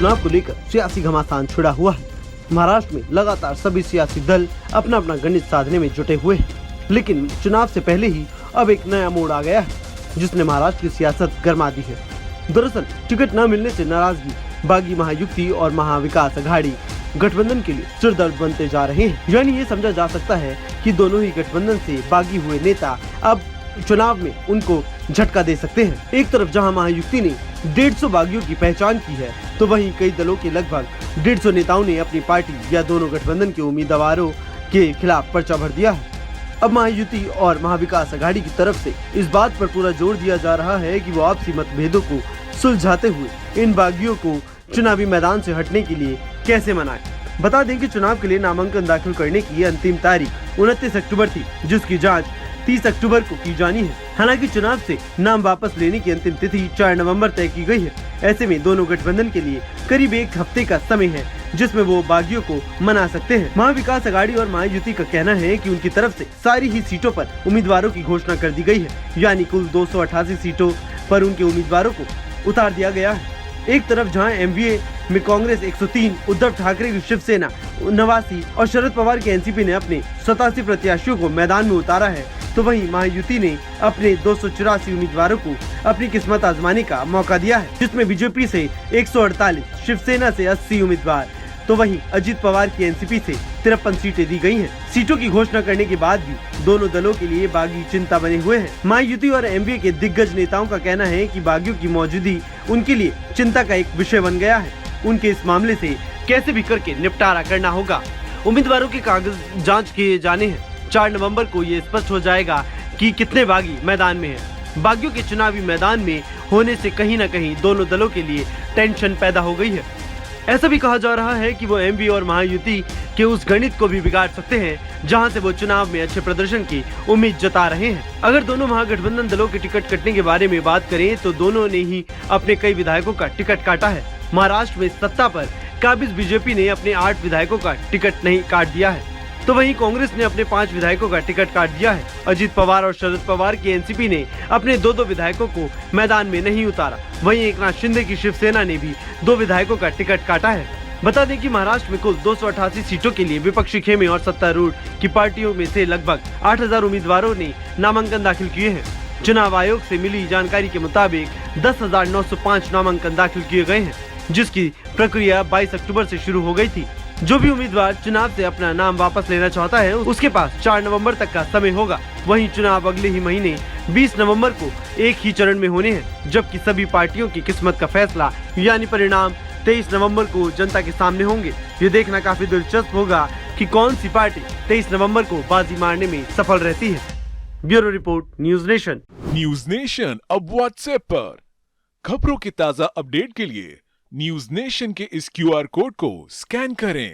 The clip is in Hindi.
चुनाव को लेकर सियासी घमासान छिड़ा हुआ है। महाराष्ट्र में लगातार सभी सियासी दल अपना अपना गणित साधने में जुटे हुए हैं, लेकिन चुनाव से पहले ही अब एक नया मोड़ आ गया है, जिसने महाराष्ट्र की सियासत गरमा दी है। दरअसल टिकट न मिलने से नाराजगी बागी महायुति और महाविकास अघाड़ी गठबंधन के लिए सिरदर्द बनते जा रहे हैं। यानी ये समझा जा सकता है कि दोनों ही गठबंधन से बागी हुए नेता अब चुनाव में उनको झटका दे सकते हैं। एक तरफ जहां महायुति ने 150 बागियों की पहचान की है, तो वहीं कई दलों के लगभग 150 नेताओं ने अपनी पार्टी या दोनों गठबंधन के उम्मीदवारों के खिलाफ पर्चा भर दिया है। अब महायुति और महाविकास अघाड़ी की तरफ से इस बात पर पूरा जोर दिया जा रहा है कि वो आपसी मतभेदों को सुलझाते हुए इन बागियों को चुनावी मैदान से हटने के लिए कैसे मनाएं। बता दें कि चुनाव के लिए नामांकन दाखिल करने की अंतिम तारीख 29 अक्टूबर थी, जिसकी जांच 30 अक्टूबर को की जानी है। हालांकि चुनाव से नाम वापस लेने की अंतिम तिथि 4 नवंबर तय की गई है। ऐसे में दोनों गठबंधन के लिए करीब एक हफ्ते का समय है, जिसमें वो बागियों को मना सकते हैं। महाविकास अघाड़ी और महायुति का कहना है कि उनकी तरफ से सारी ही सीटों पर उम्मीदवारों की घोषणा कर दी गई है, यानी कुल 288 सीटों पर उनके उम्मीदवारों को उतार दिया गया है। एक तरफ जहां एमवीए में कांग्रेस 103, उद्धव ठाकरे की शिवसेना 89 और शरद पवार की एनसीपी ने अपने 87 प्रत्याशियों को मैदान में उतारा है, तो वहीं महायुति ने अपने 284 उम्मीदवारों को अपनी किस्मत आजमाने का मौका दिया है, जिसमें बीजेपी से 148, शिवसेना से 80 उम्मीदवार, तो वहीं अजित पवार की एनसीपी से 53 सीटें दी गई हैं। सीटों की घोषणा करने के बाद भी दोनों दलों के लिए बागी चिंता बने हुए हैं। महायुति और एमवीए के दिग्गज नेताओं का कहना है कि बागियों की मौजूदगी उनके लिए चिंता का एक विषय बन गया है। उनके इस मामले से कैसे भी करके निपटारा करना होगा। उम्मीदवारों के कागज जाँच किए जाने हैं। 4 नवम्बर को ये स्पष्ट हो जाएगा कि कितने बागी मैदान में हैं। बागियों के चुनावी मैदान में होने से कहीं न कहीं दोनों दलों के लिए टेंशन पैदा हो गई है। ऐसा भी कहा जा रहा है कि वो एमवी और महायुति के उस गणित को भी बिगाड़ सकते हैं, जहां से वो चुनाव में अच्छे प्रदर्शन की उम्मीद जता रहे हैं। अगर दोनों महागठबंधन दलों के टिकट कटने के बारे में बात करें, तो दोनों ने ही अपने कई विधायकों का टिकट काटा है। महाराष्ट्र में सत्ता पर काबिज बीजेपी ने अपने 8 विधायकों का टिकट नहीं काट दिया है, तो वहीं कांग्रेस ने अपने 5 विधायकों का टिकट काट दिया है। अजित पवार और शरद पवार की एनसीपी ने अपने 2-2 विधायकों को मैदान में नहीं उतारा। वहीं एकनाथ शिंदे की शिवसेना ने भी 2 विधायकों का टिकट काटा है। बता दें कि महाराष्ट्र में कुल 288 सीटों के लिए विपक्षी खेमे और सत्तारूढ़ की पार्टियों में से लगभग 8000 उम्मीदवारों ने नामांकन दाखिल किए हैं। चुनाव आयोग से मिली जानकारी के मुताबिक 10,905 नामांकन दाखिल किए गए हैं, जिसकी प्रक्रिया 22 अक्टूबर से शुरू हो गई थी। जो भी उम्मीदवार चुनाव से अपना नाम वापस लेना चाहता है, उसके पास 4 नवंबर तक का समय होगा। वहीं चुनाव अगले ही महीने 20 नवंबर को एक ही चरण में होने हैं, जबकि सभी पार्टियों की किस्मत का फैसला यानी परिणाम 23 नवंबर को जनता के सामने होंगे। ये देखना काफी दिलचस्प होगा कि कौन सी पार्टी 23 नवंबर को बाजी मारने में सफल रहती है। Bureau report, news nation. News nation अब व्हाट्सएप पर खबरों के ताजा अपडेट के लिए न्यूज नेशन के इस QR कोड को स्कैन करें।